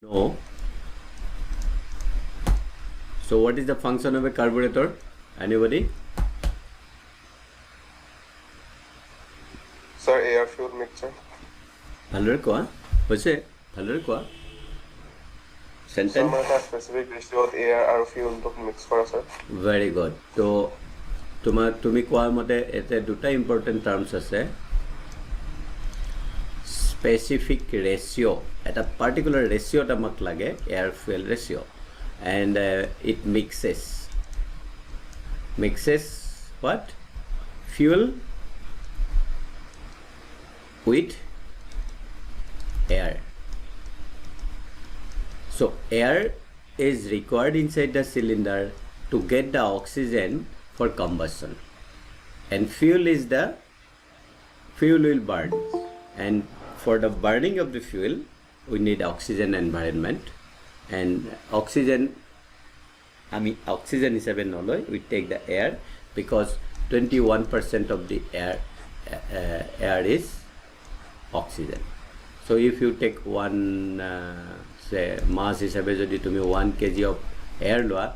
No. So what is the function of a carburetor? Anybody? Sir, air fuel mixture. ভালদৰে কোৱা হৈছে ভালদৰে কোৱা Sir, sentence মানে এটা specific ratio air আৰু fuel টো mix কৰা sir. very good তো তুমি কোৱাৰ মতে এতে দুটা ইম্পৰ্টেণ্ট টাৰ্মছ আছে স্পেচিফিক ৰেচিঅ' এটা পাৰ্টিকুলাৰ ৰেচিঅ'ত আমাক লাগে air fuel ratio' and it mixes what fuel with air. So air is required inside the cylinder to get the oxygen for combustion, and fuel will burn, and for the burning of the fuel we need oxygen environment, and oxygen হিসাবে নলয় we take the air because 21% of the air is oxygen. So if you take one say mass হিসাবে যদি তুমি 1 kg of air লোৱা,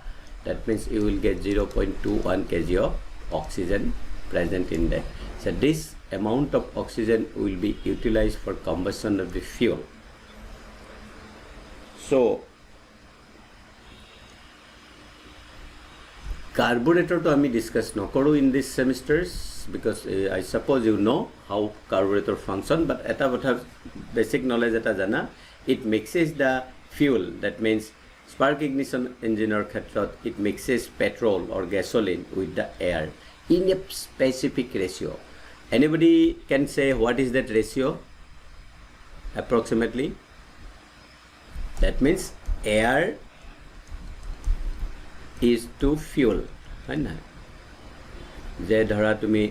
that means you will get 0.21 kg of oxygen present in there. So this amount of oxygen will be utilized for combustion of the fuel. So carburetor to ami discuss nokoro in this semesters because I suppose you know how carburetor function, but eta kotha basic knowledge eta jana, it mixes the fuel, that means spark ignition engine or khetrot it mixes petrol or gasoline with the air in a specific ratio. Anybody can say what is that ratio approximately? That means air is to fuel, হয় না? যে ধৰা তুমি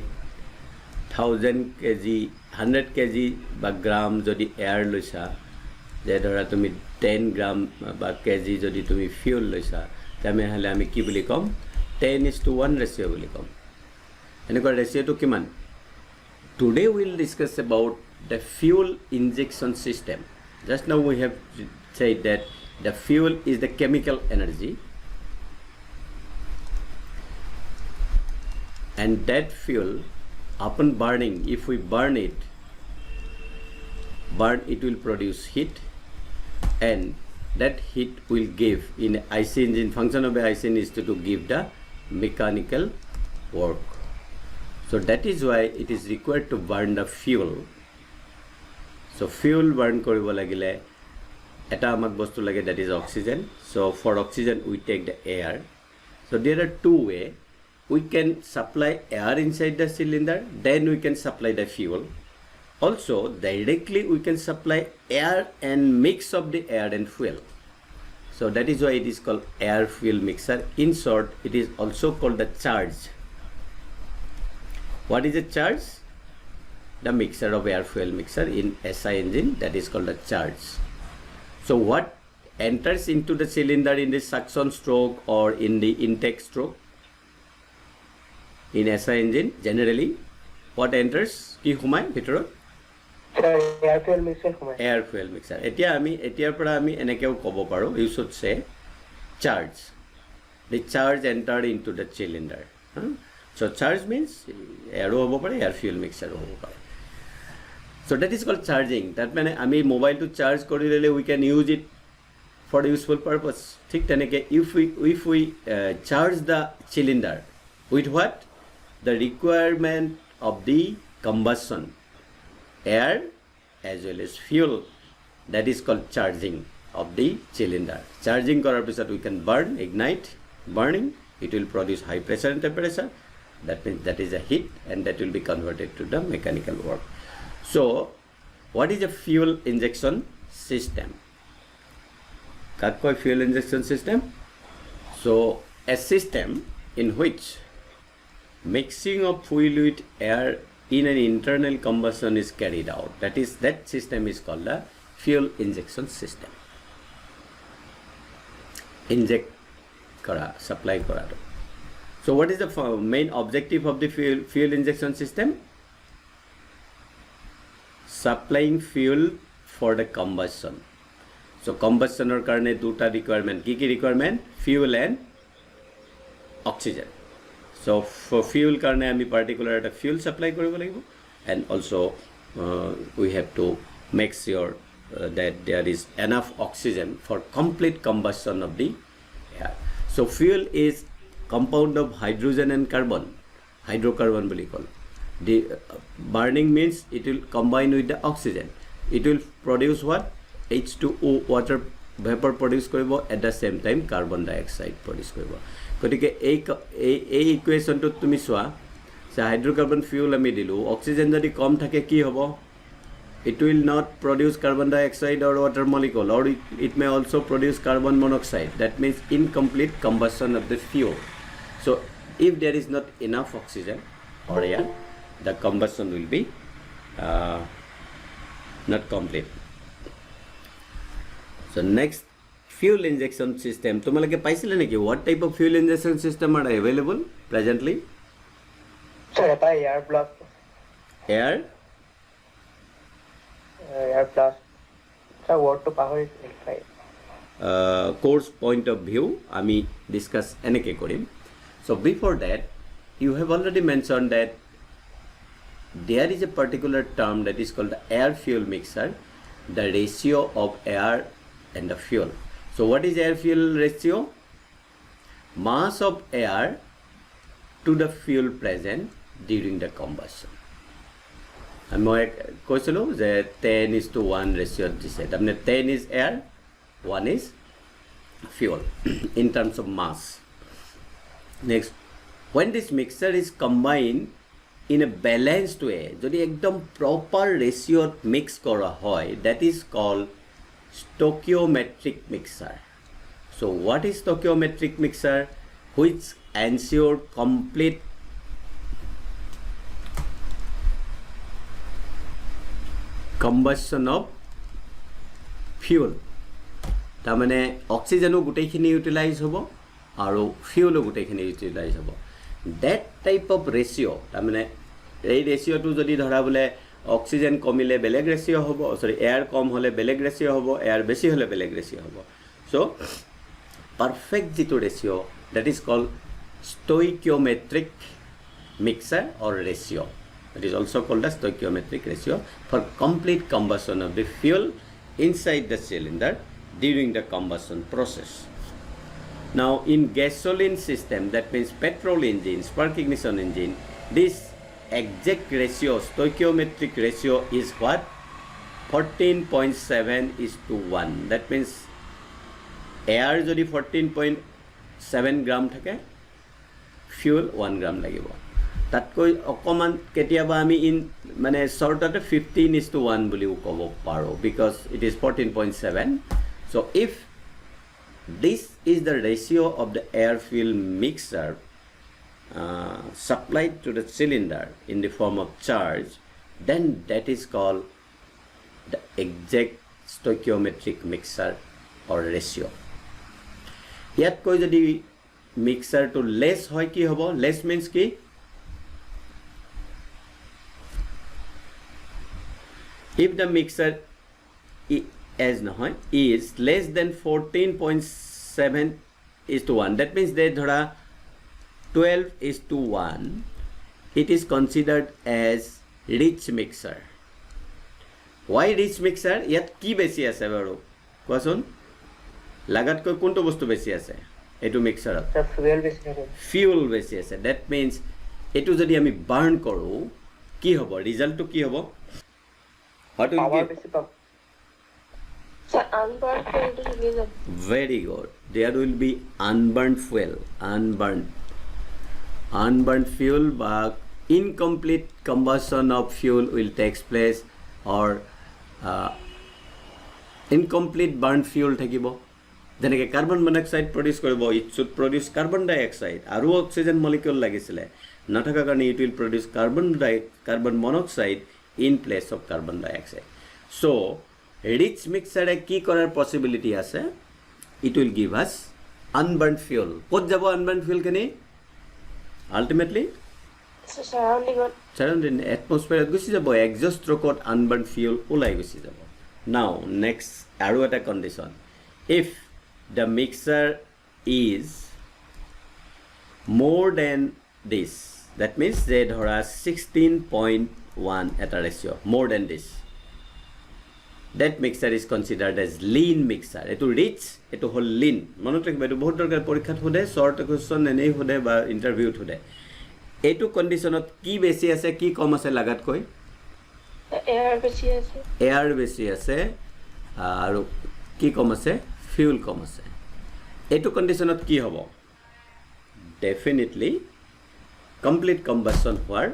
1000 kg 100 kg বা গ্ৰাম যদি air লৈছা, যে ধৰা তুমি 10 গ্রাম বা কেজি যদি তুমি ফিউল লৈছা, তেনেহ'লে আমি কি বুলি ক'ম? 10:1 ৰেচিঅ' বুলি ক'ম। এনেকুৱা ৰেচিঅ'টো কিমান? Today we will discuss about the fuel injection system. Just now we have said that the fuel is the chemical energy, and that fuel upon burning, if we burn it will produce heat, and that heat will give in IC engine. Function of the IC engine is to give the mechanical work. So that is why it is required to burn the fuel. So fuel burn koribo lagile eta amak bostu lage, that is oxygen. So for oxygen we take the air. So there are two ways. We can supply air inside the cylinder, then we can supply the fuel. Also directly we can supply air and mix of the air and fuel. So that is why it is called air fuel mixer. In short, it is also called the charge. What is a charge? The mixer of air fuel mixer in SI engine, that is called a charge. So what enters into the cylinder in the suction stroke or in the intake stroke? In SI engine generally what enters? কি সোমায় ভিতৰত? air fuel mixer সোমায়। air fuel mixer. এতিয়াৰ পৰা আমি এনেকেও ক'ব পাৰোঁ, you should say charge. The charge entered into the cylinder. So charge means aero হ'ব পাৰে, air fuel mixer হ'ব পাৰে. So that is called charging. That মানে আমি মোবাইলটো চাৰ্জ কৰি ল'লে we can use it for the useful purpose. ঠিক তেনেকৈ if we charge the cylinder with what? The requirement of the combustion, air as well as fuel, that is called charging of the cylinder. Charging korar pisat we can ignite, burning, it will produce high pressure and temperature. That means that is a heat, and that will be converted to the mechanical work. So what is a fuel injection system? Kaat koi fuel injection system? So a system in which mixing of fuel with air in an internal combustion is carried out. That system is called the fuel injection system. Inject kara, supply kara. So what is the main objective of the fuel injection system? Supplying fuel for the combustion. So combustionৰ কাৰণে দুটা requirement কি requirement fuel and oxygen. So for fuel কাৰণে আমি particular এটা fuel supply কৰিব লাগিব and also we have to make sure that there is enough oxygen for complete combustion of the air. So fuel is compound of hydrogen and carbon, hydrocarbon বুলি কল. The burning means it will combine with the oxygen. It will produce what? H2O water vapor produce কৰিব at the same time carbon dioxide produce কৰিব. গতিকে এই ইকুৱেশ্যনটোত তুমি চোৱা যে hydrocarbon fuel আমি দিলোঁ অক্সিজেন যদি কম থাকে কি হ'ব it will not produce carbon dioxide or water molecule or it may also produce carbon monoxide. That means incomplete combustion of the fuel. So if there is not enough oxygen or air, the combustion will be not complete. So next, fuel injection system. তোমালোকে পাইছিলে নেকি? What type of fuel injection system are available presently? Sir, এটা air blast. Air Air blast. Sir, word to পাহৰিছোঁ right. Course point of view আমি discuss এনেকে কৰিম. So before that, you have already mentioned that there is a particular term that is called the air fuel mixer, the ratio of air and the fuel. So what is air fuel ratio? Mass of air to the fuel present during the combustion. মই কৈছিলোঁ যে 10:1 ratio দিছে তাৰমানে 10 is air, 1 is fuel in terms of mass. Next, when this mixture is combined in a balanced way, যদি একদম proper ratio mix কৰা হয়, that is called stoichiometric mixer. So what is stoichiometric mixer? Which ensure complete combustion of fuel. তাৰমানে অক্সিজেনো গোটেইখিনি utilise হ'ব আৰু ফিউলো গোটেইখিনি utilise হ'ব. That type of ratio, তাৰমানে এই ৰেচিঅ'টো যদি ধৰা বোলে অক্সিজেন কমিলে বেলেগ ৰেচিঅ' হ'ব, সৰি এয়াৰ কম হ'লে বেলেগ ৰেচিঅ' হ'ব, এয়াৰ বেছি হ'লে বেলেগ ৰেচিঅ' হ'ব. চ' পাৰফেক্ট যিটো ratio' that is called stoichiometric mixer or ratio. It is also called the stoichiometric ratio for complete combustion of the fuel inside the cylinder during the combustion process. Now in gasoline system, that means petrol engine, spark ignition engine, this exact ratio, stoichiometric ratio is what? 14.7:1. That means air যদি 14.7 গ্ৰাম থাকে, fuel 1 গ্ৰাম লাগিব. তাতকৈ অকণমান কেতিয়াবা আমি মানে শ্বৰ্টতে 15:1 বুলিও ক'ব পাৰোঁ because it is 14.7. So if this is the ratio of the air fuel mixer supplied to the cylinder in the form of charge, then that is called the exact stoichiometric mixer or ratio. ইয়াতকৈ যদি মিক্সাৰটো less হয় কি হ'ব? Less means কি? If the mixer as নহয় is less than 14.7:1, that means they ধৰা 12:1, it is considered as rich mixer. Why rich mixer? ইয়াত কি বেছি আছে বাৰু কোৱাচোন? লাগাতকৈ কোনটো বস্তু বেছি আছে এইটো মিক্সাৰত? fuel বেছি আছে. ফিউল বেছি আছে. That means এইটো যদি আমি বাৰ্ণ কৰোঁ কি হ'ব? ৰিজাল্টটো কি হ'ব? Power বেছি পাম. Sir, unburned fuel to release of Very good. There will be unburnt fuel. Unburnt fuel বা incomplete combustion of fuel will take place or incomplete burnt fuel থাকিব. যেনেকৈ কাৰ্বন মনক্সাইড প্ৰডিউচ কৰিব, it should produce carbon dioxide আৰু oxygen molecule লাগিছিলে নথকা কাৰণে it will produce carbon monoxide in place of carbon dioxide. So rich mixture কি কৰাৰ possibility আছে? It will give us unburnt fuel. ক'ত যাব unburnt fuel খিনি? Ultimately surrounding atmosphere গুচি যাব, exhaust stroke unburnt fuel ওলাই গুচি যাব. Now next আৰু এটা condition, if the mixture is more than this, that means যে ধৰা 16.1 এটা ratio, more than this, that mixture is considered as lean mixture. এটো ৰিচ, এটো হল lean. মনত ৰাখিবা, এটো বহুত দৰকাৰ, পৰীক্ষাত সোধে, শৰ্ট কোৱেশ্চন এনেই সোধে বা ইণ্টাৰভিউত সোধে. এইটো কণ্ডিশ্যনত কি বেছি আছে, কি কম আছে লাগাতকৈ? এয়াৰ বেছি আছে। এয়াৰ বেছি আছে আৰু কি কম আছে? ফিউল কম আছে। এইটো কণ্ডিশ্যনত কি হ'ব? ডেফিনেটলি কমপ্লিট কম্বাছন হোৱাৰ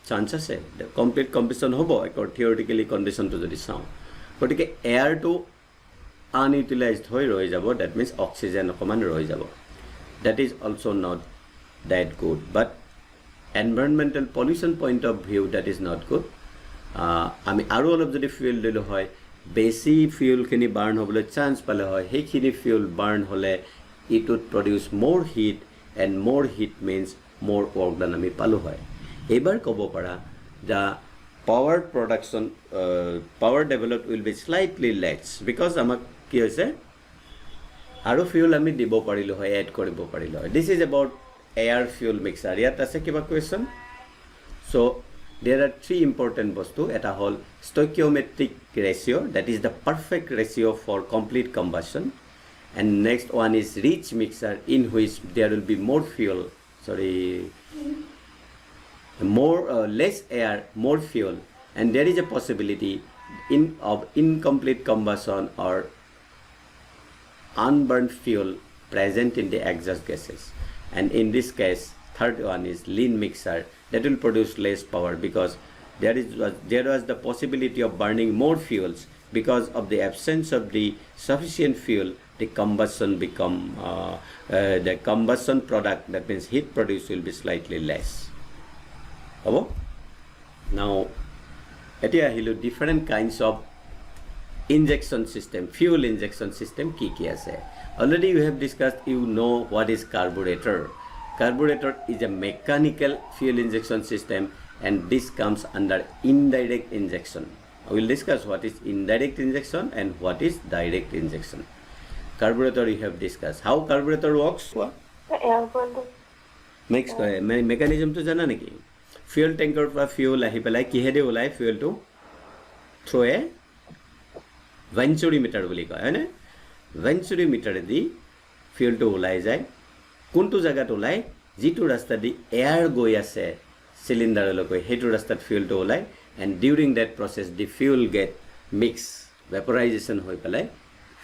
চান্স আছে। কমপ্লিট কম্বাছন হ'ব থিয়ৰিটিকেলি কণ্ডিশ্যনটো যদি চাওঁ। গতিকে এয়াৰটো আনইউটিলাইজড হৈ ৰৈ যাব, ডেট মিনছ অক্সিজেন অকণমান ৰৈ যাব। That is also' not that good, but environmental pollution point of view that is not good. আমি আৰু অলপ যদি ফিউল দিলোঁ হয়, বেছি ফিউলখিনি বাৰ্ণ হ'বলৈ চান্স পালে হয়, সেইখিনি ফিউল বাৰ্ণ হ'লে it would produce more heat, and more heat means more work done আমি পালোঁ হয়। এইবাৰ ক'ব পাৰা the power production, power develop will be slightly less, because আমাক কি হৈছে আৰু ফিউল আমি দিব পাৰিলোঁ হয়, এড কৰিব পাৰিলোঁ হয়। This is about air fuel mixer. ইয়াত আছে কিবা question? So' there are three important বস্তু. এটা হ'ল stoichiometric ratio, that is the perfect ratio for complete combustion, and next one is rich mixer in which there will be more fuel, less air, more fuel, and there is a possibility of incomplete combustion or unburned fuel present in the exhaust gases. And in this case, third one is lean mixer, that will produce less power because there was the possibility of burning more fuels. Because of the absence of the sufficient fuel, the combustion the combustion product, that means heat produced, will be slightly less. Abo? Now, etia ahilo different kinds of injection system, fuel injection system ki ase. Already you have discussed, you know what is carburetor. Carburetor is a mechanical fuel injection system, and this comes under indirect injection. I will discuss what is indirect injection and what is direct injection. Carburetor you have discussed. How carburetor works? Air বন্ধ Next mechanism to jana neki? Fuel tanker পৰা fuel ahi pelai কিহেদি ওলাই fuelটো? Through a venturimeter বুলি কয়, হয়নে? Venturimeter দি fuelটো ওলাই যায়। কোনটো জায়গাত ওলাই? যিটো ৰাস্তা দি এয়াৰ গৈ আছে চিলিণ্ডাৰলৈকে, সেইটো ৰাস্তাত ফুয়েলটো ওলাই, and during that process the fuel get mix, vaporization হৈ পেলাই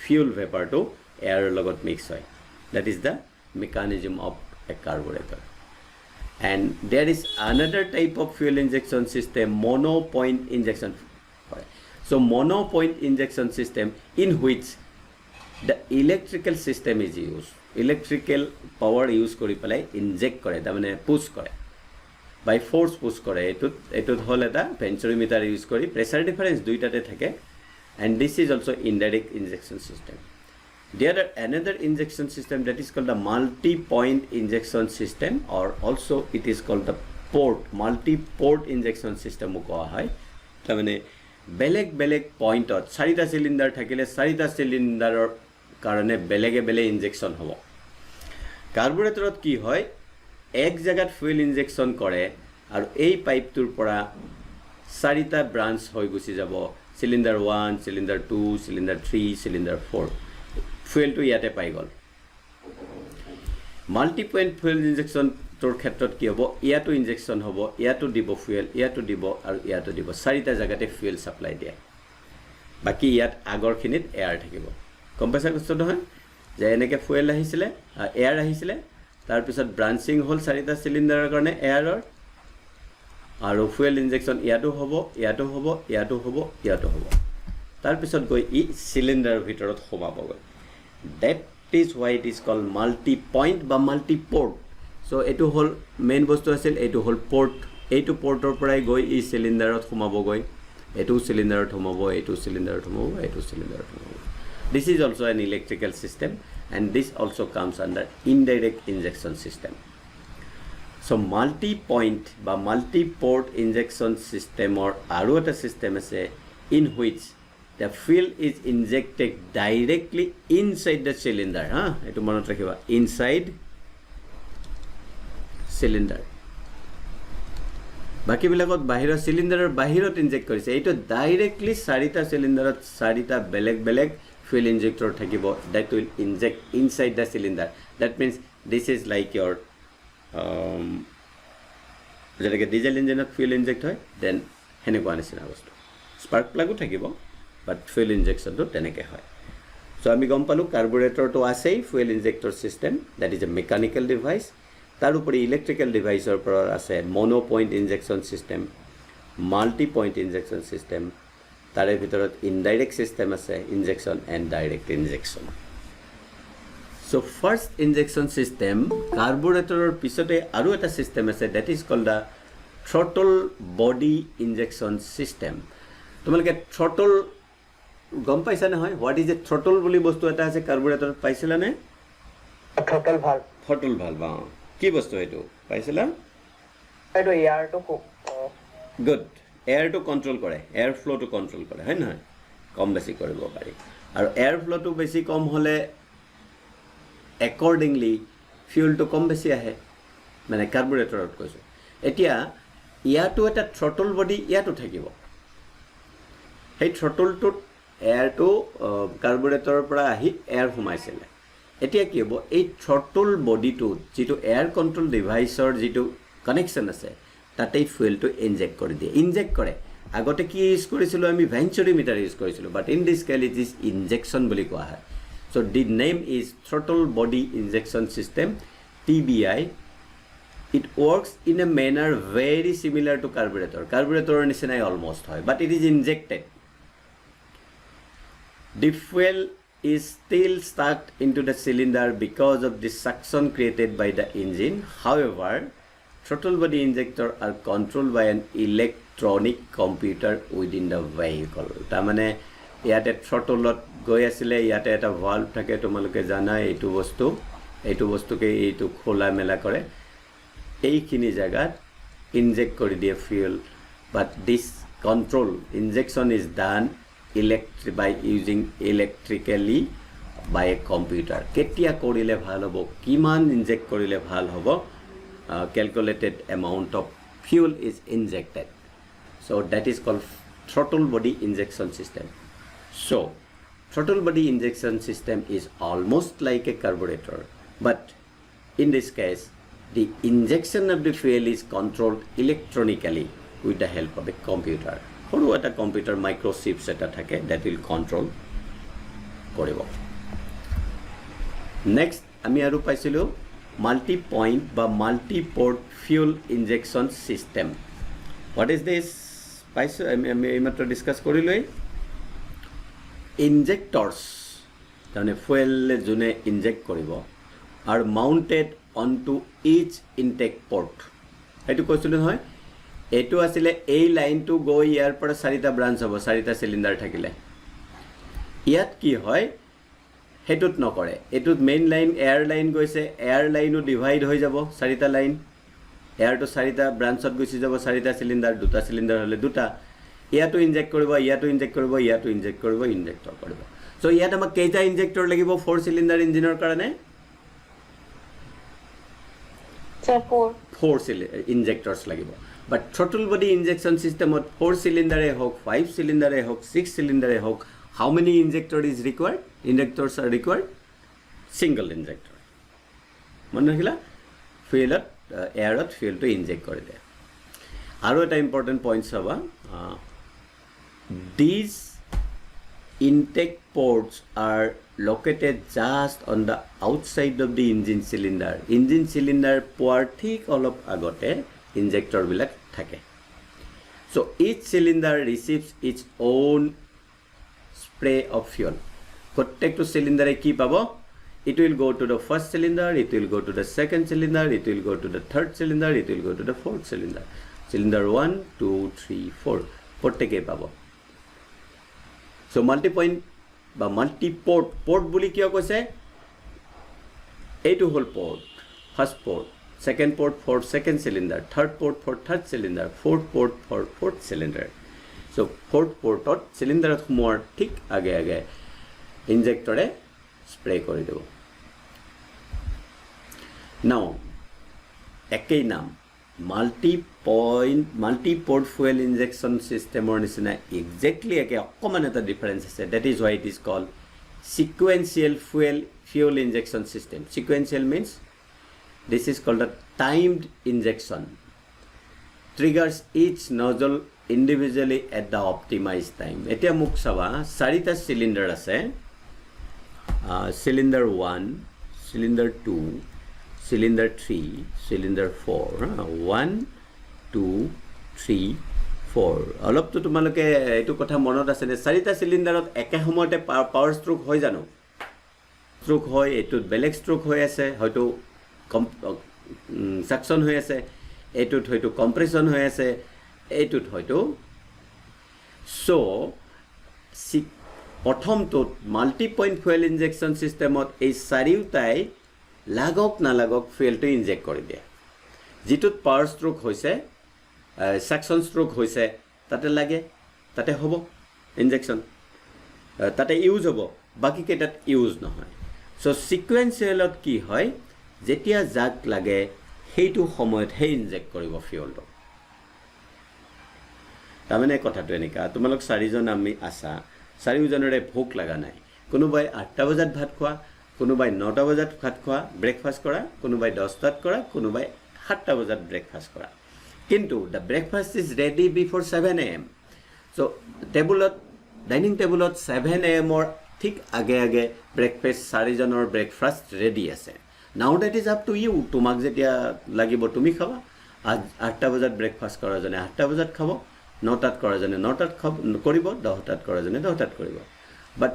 ফুয়েল ভেপাৰটো এয়াৰৰ লগত মিক্স হয়। That is the mechanism of a carburettor. And there is another type of fuel injection system, mono point injection হয়। So' mono point injection system in which the electrical system is use. Electrical power use কৰি পেলাই inject কৰে, তাৰমানে পুছ কৰে, বাই force পুছ কৰে। এইটোত হ'ল এটা ভেঞ্চুৰিমিটাৰ ইউজ কৰি, প্ৰেছাৰ ডিফাৰেঞ্চ দুইটাতে থাকে, and this is also' indirect injection system. There are another injection system that is called the multi-point injection system, or also it is called the multi-port injection system কোৱা হয়। তাৰমানে বেলেগ বেলেগ পইণ্টত চাৰিটা চিলিণ্ডাৰ থাকিলে চাৰিটা চিলিণ্ডাৰৰ কাৰণে বেলেগে বেলেগ ইনজেকশ্যন হ'ব। কাৰ্বুৰেটৰত কি হয়, এক জেগাত ফুয়েল ইনজেকশ্যন কৰে আৰু এই পাইপটোৰ পৰা চাৰিটা ব্ৰাঞ্চ হৈ গুচি যাব, চিলিণ্ডাৰ 1, চিলিণ্ডাৰ 2, চিলিণ্ডাৰ 3, চিলিণ্ডাৰ 4, ফুয়েলটো ইয়াতে পাই গ'ল। মাল্টিপইণ্ট ফুয়েল ইনজেকশ্যনটোৰ ক্ষেত্ৰত কি হ'ব, ইয়াতো ইনজেকশ্যন হ'ব, ইয়াতো দিব ফুয়েল, ইয়াতো দিব আৰু ইয়াতো দিব, চাৰিটা জেগাতে ফুয়েল ছাপ্লাই দিয়ে, বাকী ইয়াত আগৰখিনিত এয়াৰ থাকিব। গম পাইছা কষ্ট নহয় যে এনেকৈ ফুয়েল আহিছিলে, এয়াৰ আহিছিলে, তাৰপিছত ব্ৰাঞ্চিং হ'ল চাৰিটা চিলিণ্ডাৰৰ কাৰণে এয়াৰৰ, আৰু ফুয়েল ইনজেকশ্যন ইয়াতো হ'ব, ইয়াতো হ'ব, ইয়াতো হ'ব, ইয়াতো হ'ব, তাৰপিছত গৈ ই চিলিণ্ডাৰৰ ভিতৰত সোমাবগৈ। That is why it is called multi point বা মাল্টি পৰ্ট। চ' এইটো হ'ল মেইন বস্তু আছিল, এইটো হ'ল পৰ্ট। এইটো পৰ্টৰ পৰাই গৈ ই চিলিণ্ডাৰত সোমাবগৈ, এইটো চিলিণ্ডাৰত সোমাব, এইটো চিলিণ্ডাৰত সোমাব, এইটো চিলিণ্ডাৰত সোমাব। This is also an electrical system, and this also comes under indirect injection system. So multi-point বা multi-port injection system or আৰু এটা system আছে in which the fuel is injected directly inside the cylinder. এইটো মনত ৰাখিবা, inside cylinder. বাকীবিলাকত বাহিৰৰ চিলিণ্ডাৰৰ বাহিৰত ইনজেক্ট কৰিছে, এইটো ডাইৰেক্টলি 4টা চিলিণ্ডাৰত 4টা বেলেগ বেলেগ fuel injector থাকিব that will inject inside the cylinder. That means this is like your যেনেকৈ ডিজেল ইঞ্জিনত fuel inject হয়, দেন সেনেকুৱা নিচিনা বস্তু. স্পাৰ্ক প্লাগো থাকিব, বাট fuel injectionটো তেনেকৈ হয়. চ' আমি গম পালোঁ কাৰ্বুৰেটৰটো আছেই, fuel injector system, that is a mechanical device. তাৰোপৰি ইলেক্ট্ৰিকেল ডিভাইচৰ পৰা আছে mono point injection system, multi point injection system, তাৰে ভিতৰত ইনডাইৰেক্ট ছিষ্টেম আছে, injection and direct injection. So' first injection system কাৰ্বুৰেটৰৰ পিছতে আৰু এটা ছিষ্টেম আছে, that is called the throttle body injection system. তোমালোকে থ্ৰটল গম পাইছা নহয়? হোৱাট ইজ এ থ্ৰটল বুলি বস্তু এটা আছে কাৰ্বুৰেটৰত, পাইছিলানে? Throttle valve. থ্ৰটল ভাল্ভ, কি বস্তু এইটো পাইছিলা? এইটো এয়াৰটো গুড, এয়াৰটো কণ্ট্ৰল কৰে, এয়াৰ ফ্ল'টো কণ্ট্ৰল কৰে, হয় নহয়? কম বেছি কৰিব পাৰি. আৰু এয়াৰ ফ্ল'টো বেছি কম হ'লে একৰ্ডিংলি ফিউলটো কম বেছি আহে, মানে কাৰ্বুৰেটৰত কৈছোঁ. এতিয়া ইয়াতো এটা থ্ৰটল বডি ইয়াতো থাকিব. সেই থ্ৰটলটোত এয়াৰটো কাৰ্বুৰেটৰৰ পৰা আহি এয়াৰ সোমাইছিলে. এতিয়া কি হ'ব, এই থ্ৰটল বডিটোত যিটো এয়াৰ কণ্ট্ৰল ডিভাইচৰ যিটো কানেকশ্যন আছে তাতেই ফুৱেলটো ইনজেক্ট কৰি দিয়ে, ইনজেক্ট কৰে. আগতে কি ইউজ কৰিছিলোঁ আমি? ভেঞ্চুৰিমিটাৰ ইউজ কৰিছিলোঁ, but in this case it is injection বুলি কোৱা হয়. So' the name is throttle body injection system, TBI. It works in a manner very similar to carburettor, কাৰ্বুৰেটৰৰ নিচিনাই অলমষ্ট হয়, but it is injected. The fuel is still sucked into the cylinder because of the suction created by the engine. However, throttle body injector are controlled by an electronic computer within the vehicle. তাৰমানে ইয়াতে থ্ৰটলত গৈ আছিলে, ইয়াতে এটা valve থাকে, তোমালোকে জানা এইটো বস্তুকে এইটো খোলা মেলা কৰে, এইখিনি জেগাত ইনজেক্ট কৰি দিয়ে fuel. But this control injection is done by using electrically by a computer. কেতিয়া কৰিলে ভাল হ'ব, কিমান ইনজেক্ট কৰিলে ভাল হ'ব, calculated amount of fuel is injected. So that is called throttle body injection system. So throttle body injection system is almost like a carburetor, but in this case the injection of the fuel is controlled electronically with the help of a computer. সৰু এটা computer microchips এটা থাকে, that will control কৰিব. Next আমি আৰু পাইছিলোঁ multi point বা multi port fuel injection system. What is this? পাইছোঁ, আমি এইমাত্ৰ ডিছকাছ কৰিলোৱেই. ইনজেক্টৰ্ছ তাৰমানে ফুৱেল যোনে ইনজেক্ট কৰিব আৰু mounted on to each intake port, সেইটো কৈছিলোঁ নহয়. এইটো আছিলে এই লাইনটো গৈ ইয়াৰ পৰা 4টা ব্ৰাঞ্চ হ'ব, 4টা চিলিণ্ডাৰ থাকিলে. ইয়াত কি হয় সেইটোত নকৰে, এইটোত মেইন লাইন এয়াৰ লাইন গৈছে, এয়াৰ লাইনো ডিভাইড হৈ যাব, 4টা লাইন, এয়াৰটো 4টা ব্ৰাঞ্চত গুচি যাব, 4টা চিলিণ্ডাৰ, 2টা চিলিণ্ডাৰ হ'লে 2টা, ইয়াতো ইনজেক্ট কৰিব, ইয়াতো ইনজেক্ট কৰিব, ইয়াতো ইনজেক্ট কৰিব, ইনজেক্টৰ কৰিব. চ' ইয়াত আমাক কেইটা ইনজেক্টৰ লাগিব 4 চিলিণ্ডাৰ ইঞ্জিনৰ কাৰণে? 4 ইনজেক্টৰ্ছ লাগিব. বাট থ্ৰটল বডি ইনজেকশ্যন ছিষ্টেমত 4 চিলিণ্ডাৰে হওক, 5 চিলিণ্ডাৰে হওক, 6 চিলিণ্ডাৰে হওক, how many injector is required? Injectors are required single injector. মনে ৰাখিলা, ফুৱেলত এয়াৰত ফুৱেলটো ইনজেক্ট কৰি দিয়ে. আৰু এটা ইম্পৰ্টেণ্ট পইণ্ট চাবা, these intake ports are located just on the outside of the engine cylinder. Engine cylinder পোৱাৰ ঠিক অলপ আগতে ইনজেক্টৰবিলাক থাকে. So each cylinder receives its own spray of fuel. প্ৰত্যেকটো চিলিণ্ডাৰে কি পাব? It will go to the first cylinder, it will go to the second cylinder, it will go to the third cylinder, it will go to the fourth cylinder. Cylinder 1, 2, 3, 4 প্ৰত্যেকেই পাব. So multi-point বা multi port বুলি কিয় কৈছে? এইটো হ'ল port, first port, second port for second cylinder, third port for third cylinder, fourth port for fourth cylinder. So' so' fourth পৰ্টত চিলিণ্ডাৰত সোমোৱাৰ ঠিক আগে আগে ইনজেক্টৰে স্প্ৰে কৰি দিব নাও একেই নাম মাল্টি পৰ্ট ফুৱেল ইনজেকশ্যন ছিষ্টেমৰ নিচিনা একজেক্টলি একে অকণমান এটা ডিফাৰেঞ্চ আছে that is why it is called sequential fuel injection system. Sequential means this is called a timed injection. Triggers each nozzle individually at the optimized time. Etia muk saba sarita cylinder ase. Cylinder 1, cylinder 2, cylinder 3, cylinder 4. 1, 2, 3, 4 অলপতো তোমালোকে এইটো কথা মনত আছে নে চাৰিটা চিলিণ্ডাৰত একে সময়তে পাৱাৰ ষ্ট্ৰোক হয় জানো ষ্ট্ৰোক হয় এইটোত বেলেগ ষ্ট্ৰোক হৈ আছে হয়তো সাকশন হৈ আছে এইটোত হয়তো কম্প্ৰেছন হৈ আছে এইটোত হয়তো সো প্ৰথমটোত মাল্টি পইণ্ট ফুয়েল ইনজেকশ্যন ছিষ্টেমত এই চাৰিওটাই লাগক নালাগক ফুয়েলটো ইনজেক্ট কৰি দিয়ে যিটোত পাৱাৰ ষ্ট্ৰোক হৈছে সাকশন ষ্ট্ৰোক হৈছে তাতে লাগে তাতে হ'ব ইনজেকশ্যন তাতে ইউজ হ'ব বাকী কেইটাত ইউজ নহয় চ' ছিকুৱেঞ্চিয়েলত কি হয় যেতিয়া যাক লাগে সেইটো সময়ত সেই ইনজেক্ট কৰিব ফিউলটো তাৰমানে কথাটো এনেকুৱা তোমালোক চাৰিজন আমি আছা চাৰিওজনৰে ভোক লগা নাই কোনোবাই 8টা বজাত ভাত খোৱা কোনোবাই 9টা বজাত ভাত খোৱা ব্ৰেকফাষ্ট কৰা কোনোবাই 10টাত কৰা কোনোবাই 7টা বজাত ব্ৰেকফাষ্ট কৰা কিন্তু the breakfast is ready before 7 a.m. So dining টেবুলত 7 a.m. or ঠিক আগে আগে ব্ৰেকফাষ্ট চাৰিজনৰ ব্ৰেকফাষ্ট ৰেডি আছে now that is up to you তোমাক যেতিয়া লাগিব তুমি খাবা 8টা বজাত ব্ৰেকফাষ্ট কৰাজনে 8টা বজাত খাব 9টাত কৰাজনে 9টাত কৰিব 10টাত কৰাজনে 10টাত কৰিব বাট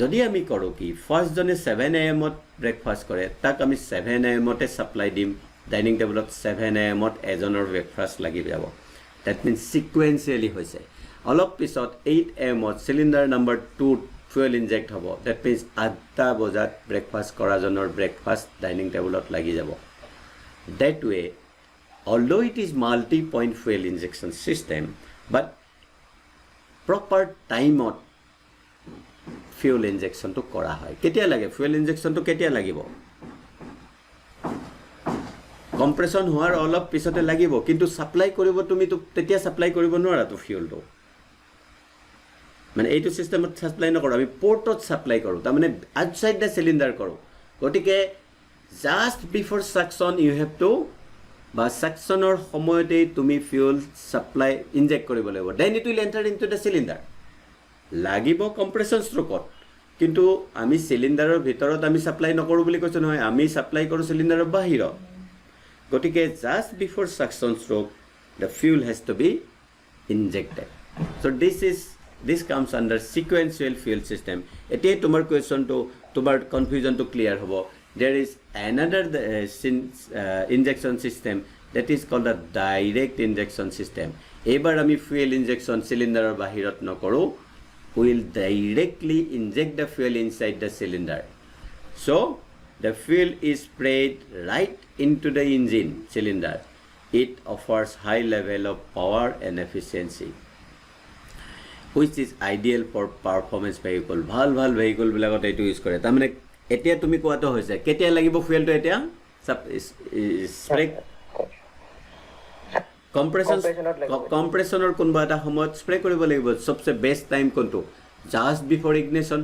যদি আমি কৰোঁ কি ফাৰ্ষ্টজনে 7 a.m. ব্ৰেকফাষ্ট কৰে তাক আমি 7 a.m. ছাপ্লাই দিম ডাইনিং টেবুলত 7 a.m. এজনৰ ব্ৰেকফাষ্ট লাগি যাব ডেট মিনছ ছিকুৱেঞ্চিয়েলি হৈছে অলপ পিছত 8 a.m. Cylinder number 2 fuel inject হ'ব ডেট মিনছ 8টা বজাত ব্ৰেকফাষ্ট কৰাজনৰ ব্ৰেকফাষ্ট ডাইনিং টেবুলত লাগি যাব that way although it is multi-point fuel injection system but proper time ot fuel injection to kora hoy ketia lage fuel injection to ketia lagibo compression hoar olop pisote lagibo kintu supply koribo tumi to tetia supply koribo nora to fuel to মানে এইটো সিস্টেমত supply নকৰো আমি পোৰ্টত supply কৰো তাৰ মানে outside দা cylinder কৰো গটিকে just before suction you have to বা সাকশনৰ সময়তে তুমি ফুয়েল সাপ্লাই ইনজেক্ট কৰিব লাগিব then it will enter into the cylinder লাগিব কম্প্ৰেছন ষ্ট্ৰোকত কিন্তু আমি সিলিন্ডাৰৰ ভিতৰত আমি সাপ্লাই নকৰো বুলি কৈছো নহয় আমি সাপ্লাই কৰো সিলিন্ডাৰৰ বাহিৰত গটিকে just before suction stroke the fuel has to be injected so this comes under sequential fuel system etia tomar question to tomar confusion to clear hobo there is another injection system that is called a direct injection system ebar ami fuel injection cylinder bahirot nokoro will directly inject the fuel inside the cylinder so the fuel is sprayed right into the engine cylinder it offers high level of power and efficiency which is ideal for performance vehicle ভাল vehicle বিলাকত এটো use কৰে তাৰ মানে এতিয়া তুমি কোৱাটো হৈছে কেতিয়া লাগিব ফুয়েলটো এতিয়া স্প্ৰে কম্প্ৰেছনৰ কোনবা এটা সময়ত স্প্ৰে কৰিব লাগিব সবচে বেষ্ট টাইম কোনটো just before ignition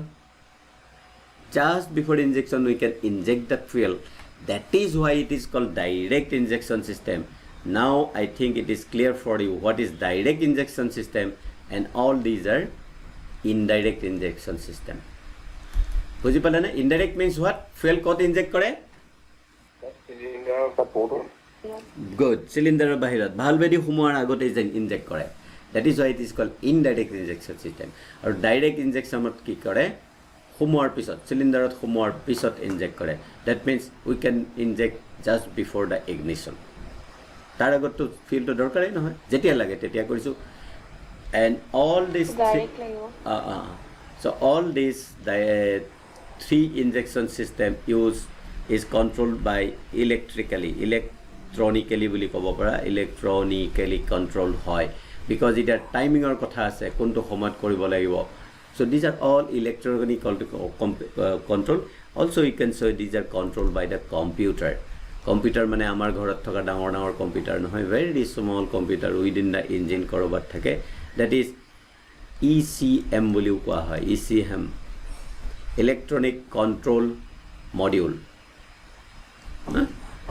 just before injection we can inject the fuel that is why it is called direct injection system now I think it is clear for you what is direct injection system and all these are indirect injection system বুজি পালে না indirect means what fuel কত inject কৰে cylinder ka port good cylinder বাহিৰত ভালভেদি সোমোৱাৰ আগতে inject কৰে that is why it is called indirect injection system আৰু direct injection মত কি কৰে সোমোৱাৰ পিছত সিলিন্ডাৰত সোমোৱাৰ পিছত ইনজেক্ট কৰে that means we can inject just before the ignition তাৰ আগত তো ফিলটো দৰকাৰই নহয় যেতিয়া লাগে তেতিয়া কৰিছো and all this direct লাগিব so all this the three injection system is controlled by electronically বুলি ক'ব পৰা electronically controlled হয় বিকজ এতিয়া টাইমিঙৰ কথা আছে কোনটো সময়ত কৰিব লাগিব so these are all electronic control also you can say these are controlled by the computer মানে আমাৰ ঘৰত থকা ডাঙৰ ডাঙৰ কম্পিউটাৰ নহয় very small computer within the engine কৰবাত থাকে that is ECM বুলিও কোৱা হয় ECM electronic control module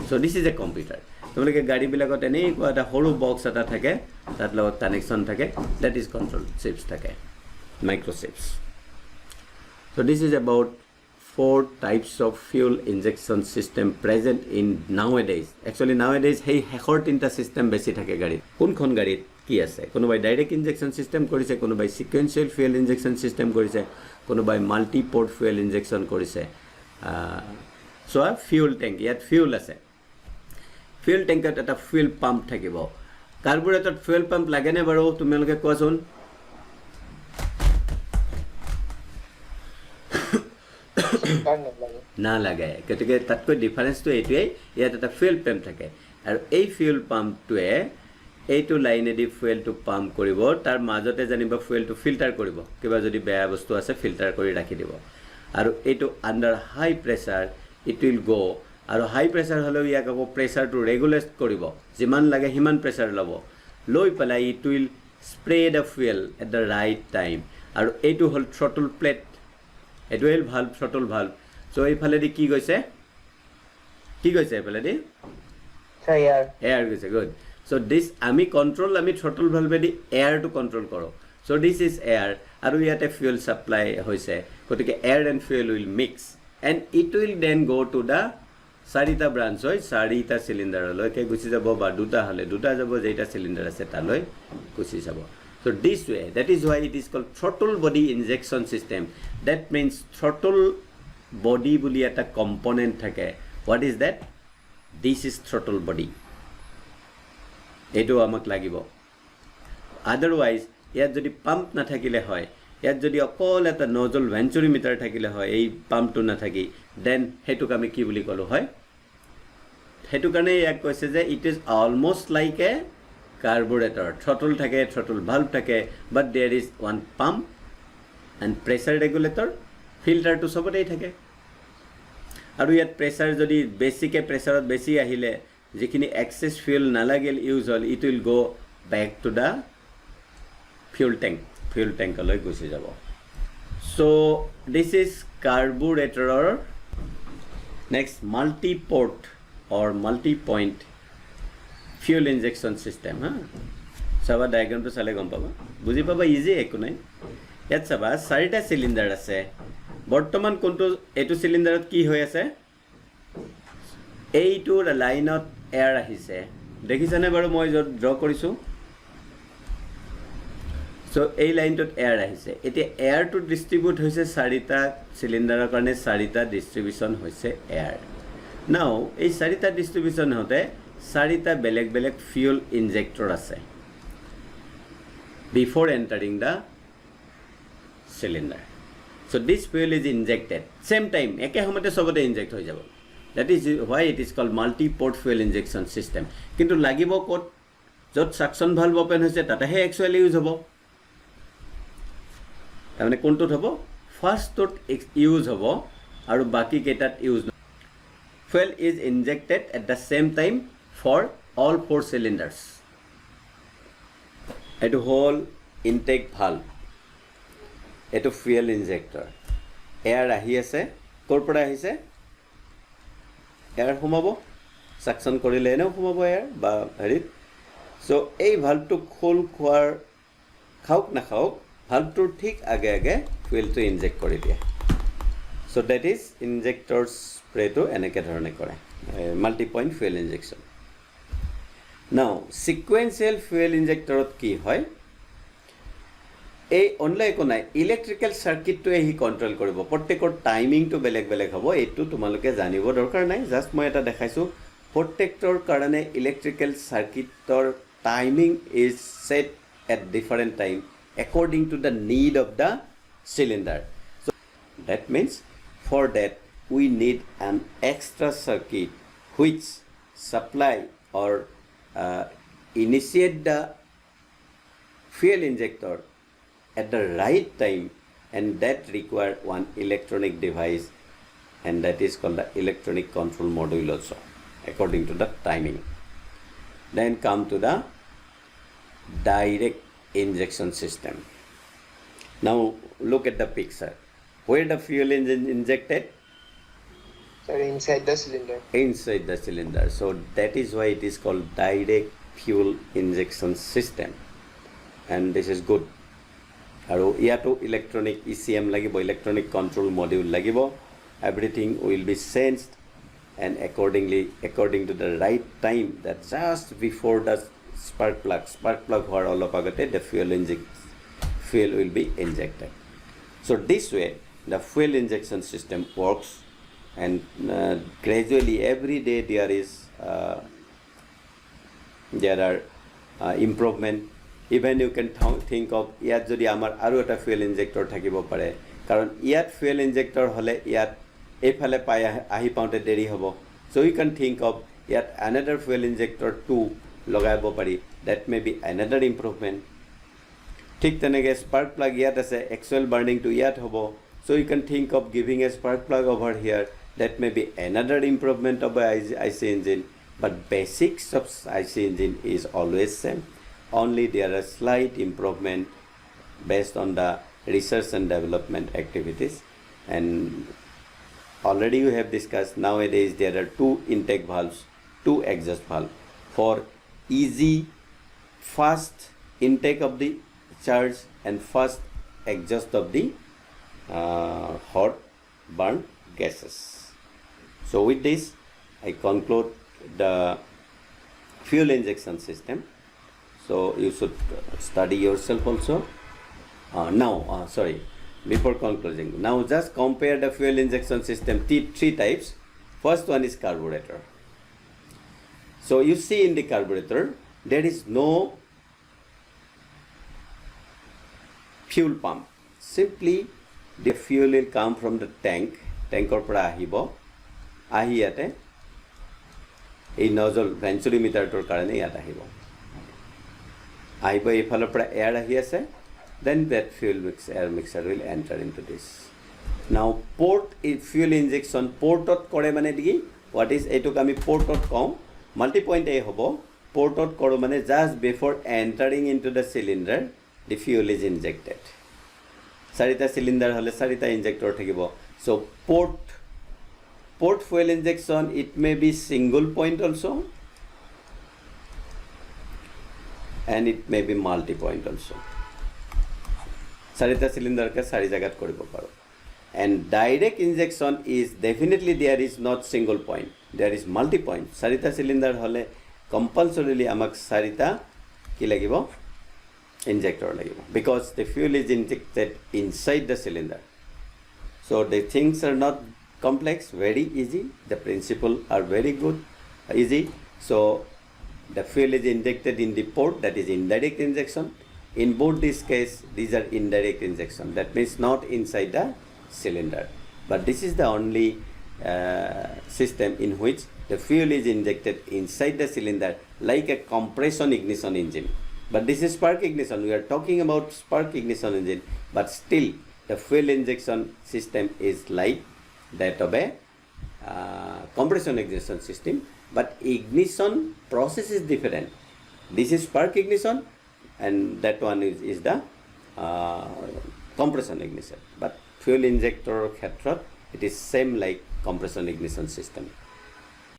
so this is a computer তোমালোকে গাড়ী বিলাকত এনেকুৱা এটা সৰু বক্স এটা থাকে তাত লগত কানেকশন থাকে that is control chips থাকে microchips so this is about 4 types of fuel injection system present in nowadays actually nowadays hey hekhor tinta system beshi thake gari kunkhon gari ki ase konobai direct injection system korise konobai sequential fuel injection system korise konobai multi port fuel injection korise so a fuel tank yat fuel ase fuel tank eta fuel pump thakibo carburetor fuel pump lage ne baro tumeloke koason না লাগে গতিকে তাতকৈ ডিফাৰেন্সটো এইটোৱেই ইয়াত এটা fuel pump থাকে আৰু এই ফুয়েল পাম্পটোৱে এইটো লাইনেদি ফুয়েলটো পাম্প কৰিব তাৰ মাজতে জানিব ফুয়েলটো ফিল্টাৰ কৰিব কিবা যদি বেয়া বস্তু আছে ফিল্টাৰ কৰি ৰাখি দিব আৰু এইটো under high pressure it will go আৰু হাই প্ৰেছাৰ হ'লেও ইয়াক আকৌ প্ৰেছাৰটো ৰেগুলেট কৰিব যিমান লাগে সিমান প্ৰেছাৰ ল'ব লৈ পেলাই it will spray the fuel at the right time আৰু এইটো হ'ল থ্ৰটল প্লেট এইটো হ'ল ভাল্ভ থ্ৰটল ভাল্ভ so এইফালেদি কি গৈছে এইফালেদি এয়াৰ গৈছে গুড so this আমি কন্ট্ৰোল আমি থ্ৰটল ভাল্ভেদি এয়াৰটো কন্ট্ৰোল কৰো so this is air আৰু ইয়াতে fuel supply হৈছে গতিকে air and fuel will mix and it will then go to the চাৰিটা ব্ৰাঞ্চ হয় চাৰিটা সিলিন্ডাৰলৈকে গুচি যাব বা দুটা হলে দুটা যাব যেটা সিলিন্ডাৰ আছে তালৈ গুচি যাব so this way that is why it is called throttle body injection system that means throttle body বুলি এটা component থাকে what is that this is throttle body এটো আমাক লাগিব otherwise ইয়াত যদি পাম্প না থাকিলে হয় ইয়াত যদি অকল এটা নজল ভেঞ্চুৰিমিটাৰ থাকিলে হয় এই পাম্পটো না থাকি দেন হেতুক আমি কি বুলি কলো হয় হেতু কাৰণে এক কৈছে যে it is almost like a carburetor throttle থাকে throttle valve থাকে but there is one pump and pressure regulator filter to সবতেই থাকে আৰু ইয়াত প্ৰেছাৰ যদি বেছিকে প্ৰেছাৰত বেছি আহিলে যিখিনি এক্সেস ফুয়েল নালাগিল use hall it will go back to the fuel tank লৈ গুচি যাব so this is carburetor next multi port or multi point fuel injection system সবা ডায়াগ্ৰামটো চালে গম পাবা বুজি পাবা ইজি একো নাই ইয়াত সবা চাৰিটা সিলিন্ডাৰ আছে বৰ্তমান কোনটো এটো সিলিন্ডাৰত কি হৈ আছে এইটো লাইনত এয়াৰ আহিছে দেখিছানে বাৰু মই ড্ৰ কৰিছো so এই লাইনটোত এয়াৰ আহিছে এতিয়া এয়াৰটো ডিস্ট্ৰিবিউট হৈছে চাৰিটা সিলিন্ডাৰৰ কাৰণে চাৰিটা ডিস্ট্ৰিবিউশন হৈছে এয়াৰ নাও এই চাৰিটা ডিস্ট্ৰিবিউশন হতে চাৰিটা বেলেগ বেলেগ ফুয়েল ইনজেক্টৰ আছে before entering the cylinder so this fuel is injected same time eke homote sobote inject hoy jabo that is why it is called multi port fuel injection system kintu lagibo kot jot suction valve open hoise tata he actually use hobo tamane kontot hobo first tot use hobo aru baki ketat use fuel is injected at the same time for all 4 cylinders এটো হল intact valve এটো fuel injector air আহি আছে কৰ পৰা আহিছে air সোমাব suction কৰিলে এনে সোমাব এয়াৰ বা হেৰিত সো এই ভালভটো খোল খোৱাৰ খাওক না খাওক ভালভটোৰ ঠিক আগে আগে ফুয়েলটো ইনজেক্ট কৰি দিয়ে সো দ্যাট ইজ ইনজেক্টৰ স্প্ৰেটো এনেকে ধৰণে কৰে multi point fuel injection Now, sequential fuel injector কি হয় এই অনলাই কোন নাই ইলেক্ট্ৰিক্যাল সাৰ্কিটটো হি কন্ট্ৰোল কৰিব প্ৰত্যেকৰ টাইমিংটো বেলেগ বেলেগ হ'ব এটো তোমালোকে জানিব দৰকাৰ নাই জাস্ট মই এটা দেখাইছো প্ৰত্যেকৰ কাৰণে ইলেক্ট্ৰিক্যাল সাৰ্কিটৰ timing is set at different time according to the need of the cylinder so that means for that we need an extra circuit which supply or initiate the fuel injector at the right time, and that require one electronic device, and that is called the electronic control module also, according to the timing. Then come to the direct injection system. Now look at the picture. Where the fuel is injected? Sir, inside the cylinder. Inside the cylinder. So that is why it is called direct fuel injection system, and this is good. আৰু ইয়াতো electronic ECM লাগিব, electronic control module লাগিব. Everything will be sensed, and according to the right time, that just before the spark plug হোৱাৰ অলপ আগতে the fuel will be injected. So this way the fuel injection system works, and gradually every day there are improvement. Even you can think of ইয়াত যদি আমাৰ আৰু এটা fuel injector থাকিব পাৰে, কাৰণ ইয়াত fuel injector হ'লে ইয়াত এইফালে পাই আহি পাওঁতে দেৰি হ'ব. So you can think of ইয়াত another fuel injector 2 লগাব পাৰি. That may be another improvement. ঠিক তেনেকৈ spark plug ইয়াত আছে, actual burning to ইয়াত হ'ব. So you can think of giving a spark plug over here. That may be another improvement of the IC engine. But basics of IC engine is always same. Only there are slight improvement based on the research and development activities. And already we have discussed, nowadays there are 2 intake valves, 2 exhaust valves for easy, fast intake of the charge and fast exhaust of the hot burnt gases. So with this, I conclude the fuel injection system. So you should study yourself also. Before concluding, now just compare the fuel injection system, 3 types. First one is carburetor. So you see in the carburetor, there is no fuel pump. Simply the fuel will come from the tank or পৰা আহিব, আহি ইয়াতে এই nozzle ভেঞ্চুৰিমিটাৰটোৰ কাৰণে ইয়াত আহিব, এইফালৰ পৰা এয়াৰ আহি আছে. Then that air mixer will enter into this. Now fuel injection portot কৰে মানে কি, what is এইটোক আমি portot কওঁ, multi-point A হ'ব. Portot কৰোঁ মানে just before entering into the cylinder the fuel is injected. 4টা cylinder হ'লে 4টা injector থাকিব. So port fuel injection, it may be single point also, and it may be multi-point also. 4টা cylinder কে 4 জায়গাত কৰিব পাৰো. And direct injection is definitely there is not single point, there is multi-point. 4টা cylinder হ'লে compulsorily আমাক 4টা কি লাগিব, injector লাগিব, because the fuel is injected inside the cylinder. So the things are not complex, very easy. The principle are very good, easy. So the fuel is injected in the port, that is indirect injection. In both these cases, these are indirect injection. That means not inside the cylinder. But this is the only system in which the fuel is injected inside the cylinder, like a compression ignition engine. But this is spark ignition. We are talking about spark ignition engine. But still, the fuel injection system is like that of a compression ignition system. But ignition process is different. This is spark ignition, and that one is the compression ignition. But fuel injector ক্ষেত্ৰত it is same like compression ignition system.